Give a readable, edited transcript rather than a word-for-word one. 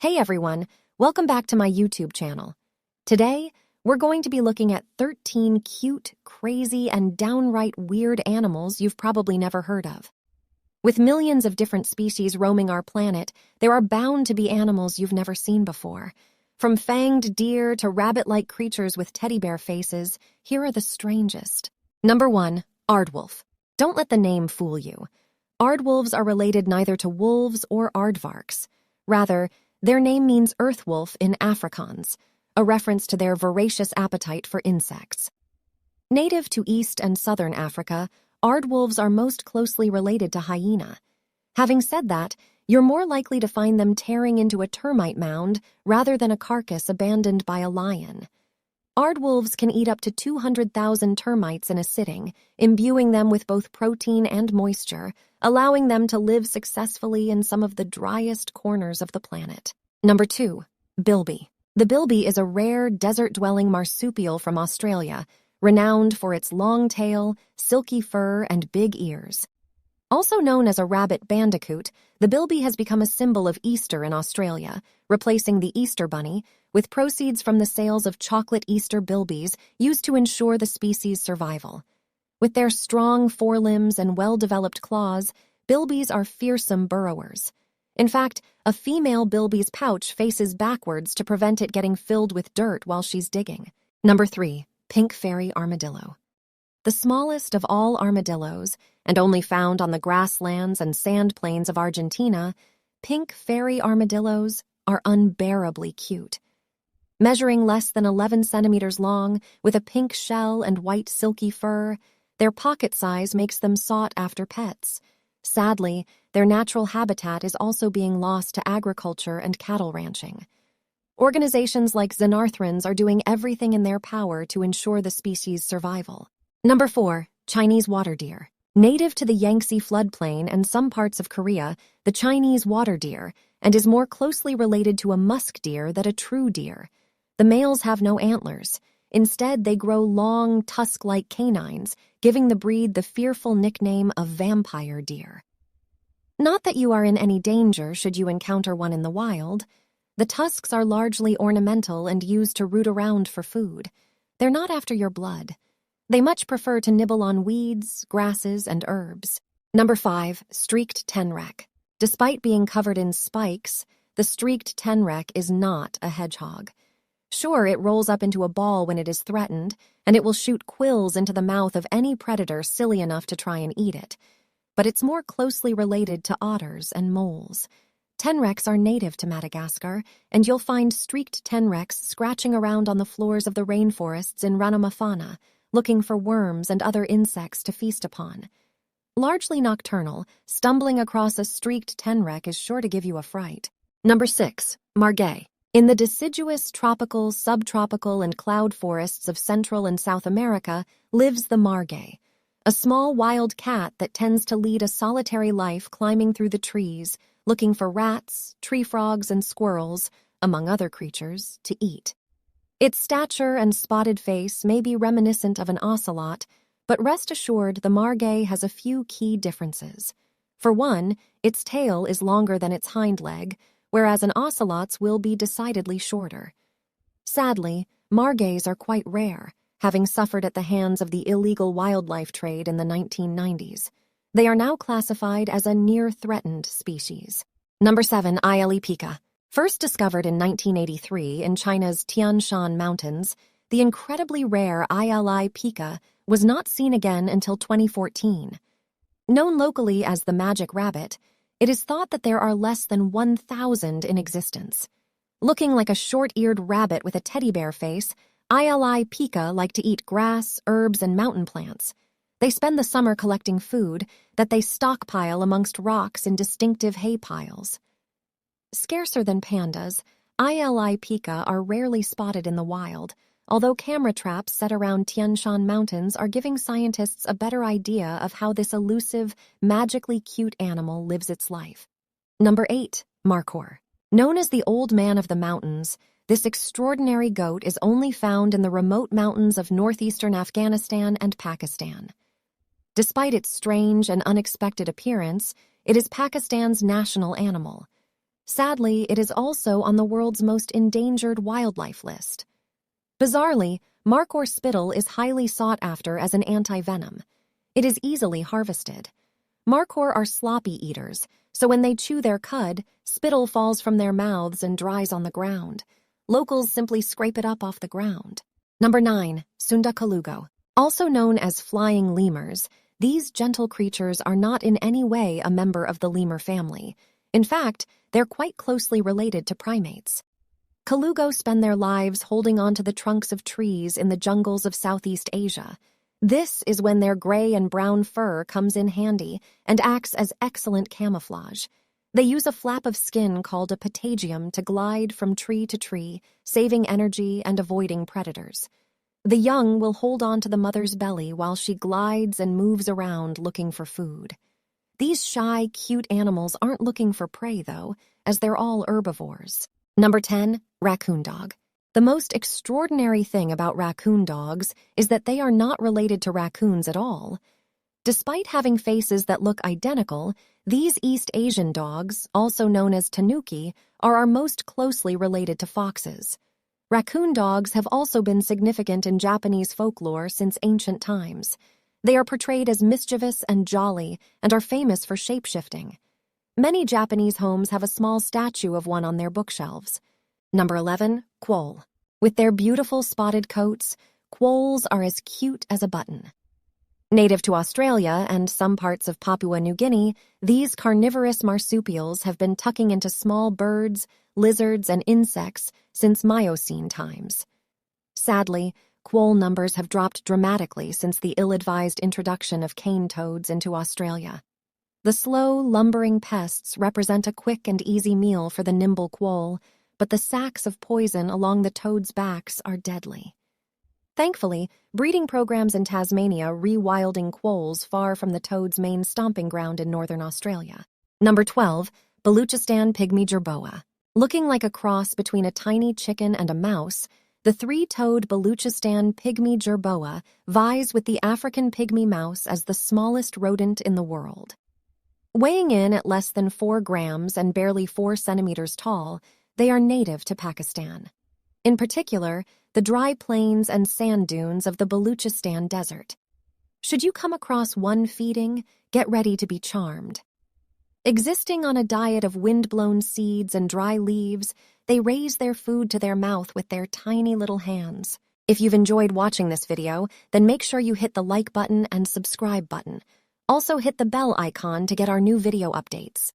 Hey everyone, welcome back to my YouTube channel. Today, we're going to be looking at 13 cute, crazy, and downright weird animals you've probably never heard of. With millions of different species roaming our planet, there are bound to be animals you've never seen before. From fanged deer to rabbit-like creatures with teddy bear faces, here are the strangest. Number 1. Aardwolf. Don't let the name fool you. Aardwolves are related neither to wolves or aardvarks. Rather, their name means earth wolf in Afrikaans, a reference to their voracious appetite for insects. Native to East and Southern Africa, aardwolves are most closely related to hyena. Having said that, you're more likely to find them tearing into a termite mound rather than a carcass abandoned by a lion. Aardwolves can eat up to 200,000 termites in a sitting, imbuing them with both protein and moisture, allowing them to live successfully in some of the driest corners of the planet. Number 2. Bilby. The bilby is a rare desert-dwelling marsupial from Australia, renowned for its long tail, silky fur, and big ears. Also known as a rabbit bandicoot, the bilby has become a symbol of Easter in Australia, replacing the Easter bunny, with proceeds from the sales of chocolate Easter bilbies used to ensure the species' survival. With their strong forelimbs and well-developed claws, bilbies are fearsome burrowers. In fact, a female bilby's pouch faces backwards to prevent it getting filled with dirt while she's digging. Number 3. Pink fairy armadillo. The smallest of all armadillos, and only found on the grasslands and sand plains of Argentina, pink fairy armadillos are unbearably cute. Measuring less than 11 centimeters long, with a pink shell and white silky fur, their pocket size makes them sought after pets. Sadly, their natural habitat is also being lost to agriculture and cattle ranching. Organizations like Xenarthrans are doing everything in their power to ensure the species' survival. Number 4. Chinese water deer. Native to the Yangtze floodplain and some parts of Korea, the Chinese water deer, and is more closely related to a musk deer than a true deer. The males have no antlers. Instead, they grow long, tusk-like canines, giving the breed the fearful nickname of vampire deer. Not that you are in any danger should you encounter one in the wild. The tusks are largely ornamental and used to root around for food. They're not after your blood. They much prefer to nibble on weeds, grasses, and herbs. Number 5. Streaked tenrec. Despite being covered in spikes, the streaked tenrec is not a hedgehog. Sure, it rolls up into a ball when it is threatened, and it will shoot quills into the mouth of any predator silly enough to try and eat it. But it's more closely related to otters and moles. Tenrecs are native to Madagascar, and you'll find streaked tenrecs scratching around on the floors of the rainforests in Ranamafana, looking for worms and other insects to feast upon. Largely nocturnal, stumbling across a streaked tenrec is sure to give you a fright. Number 6. Margay. In the deciduous tropical, subtropical, and cloud forests of Central and South America lives the margay, a small wild cat that tends to lead a solitary life climbing through the trees, looking for rats, tree frogs, and squirrels, among other creatures, to eat. Its stature and spotted face may be reminiscent of an ocelot, but rest assured the margay has a few key differences. For one, its tail is longer than its hind leg, whereas an ocelot's will be decidedly shorter. Sadly, margays are quite rare, having suffered at the hands of the illegal wildlife trade in the 1990s. They are now classified as a near-threatened species. Number 7. Ile pica. First discovered in 1983 in China's Tian Shan Mountains, the incredibly rare Ile pica was not seen again until 2014. Known locally as the magic rabbit, it is thought that there are less than 1,000 in existence. Looking like a short-eared rabbit with a teddy bear face, Ile pica like to eat grass, herbs, and mountain plants. They spend the summer collecting food that they stockpile amongst rocks in distinctive hay piles. Scarcer than pandas, Ile pica are rarely spotted in the wild, although camera traps set around Tian Shan Mountains are giving scientists a better idea of how this elusive, magically cute animal lives its life. Number 8. Markhor. Known as the Old Man of the Mountains, this extraordinary goat is only found in the remote mountains of northeastern Afghanistan and Pakistan. Despite its strange and unexpected appearance, it is Pakistan's national animal. Sadly, it is also on the world's most endangered wildlife list. Bizarrely, markhor spittle is highly sought after as an anti-venom. It is easily harvested. Markhor are sloppy eaters, so when they chew their cud, spittle falls from their mouths and dries on the ground. Locals simply scrape it up off the ground. Number 9. Sunda colugo. Also known as flying lemurs, these gentle creatures are not in any way a member of the lemur family. In fact, they're quite closely related to primates. Colugo spend their lives holding onto the trunks of trees in the jungles of Southeast Asia. This is when their gray and brown fur comes in handy and acts as excellent camouflage. They use a flap of skin called a patagium to glide from tree to tree, saving energy and avoiding predators. The young will hold on to the mother's belly while she glides and moves around looking for food. These shy, cute animals aren't looking for prey, though, as they're all herbivores. Number 10. Raccoon dog. The most extraordinary thing about raccoon dogs is that they are not related to raccoons at all. Despite having faces that look identical, these East Asian dogs, also known as tanuki, are our most closely related to foxes. Raccoon dogs have also been significant in Japanese folklore since ancient times. They are portrayed as mischievous and jolly and are famous for shape-shifting. Many Japanese homes have a small statue of one on their bookshelves. Number 11. Quoll. With their beautiful spotted coats, quolls are as cute as a button. Native to Australia and some parts of Papua New Guinea, these carnivorous marsupials have been tucking into small birds, lizards, and insects since Miocene times. Sadly, quoll numbers have dropped dramatically since the ill-advised introduction of cane toads into Australia. The slow, lumbering pests represent a quick and easy meal for the nimble quoll, but the sacs of poison along the toads' backs are deadly. Thankfully, breeding programs in Tasmania re-wilding quolls far from the toad's main stomping ground in northern Australia. Number 12. Baluchistan pygmy jerboa. Looking like a cross between a tiny chicken and a mouse, the three-toed Baluchistan pygmy jerboa vies with the African pygmy mouse as the smallest rodent in the world. Weighing in at less than 4 grams and barely 4 centimeters tall, they are native to Pakistan. In particular, the dry plains and sand dunes of the Baluchistan Desert. Should you come across one feeding, get ready to be charmed. Existing on a diet of wind-blown seeds and dry leaves, they raise their food to their mouth with their tiny little hands. If you've enjoyed watching this video, then make sure you hit the like button and subscribe button. Also hit the bell icon to get our new video updates.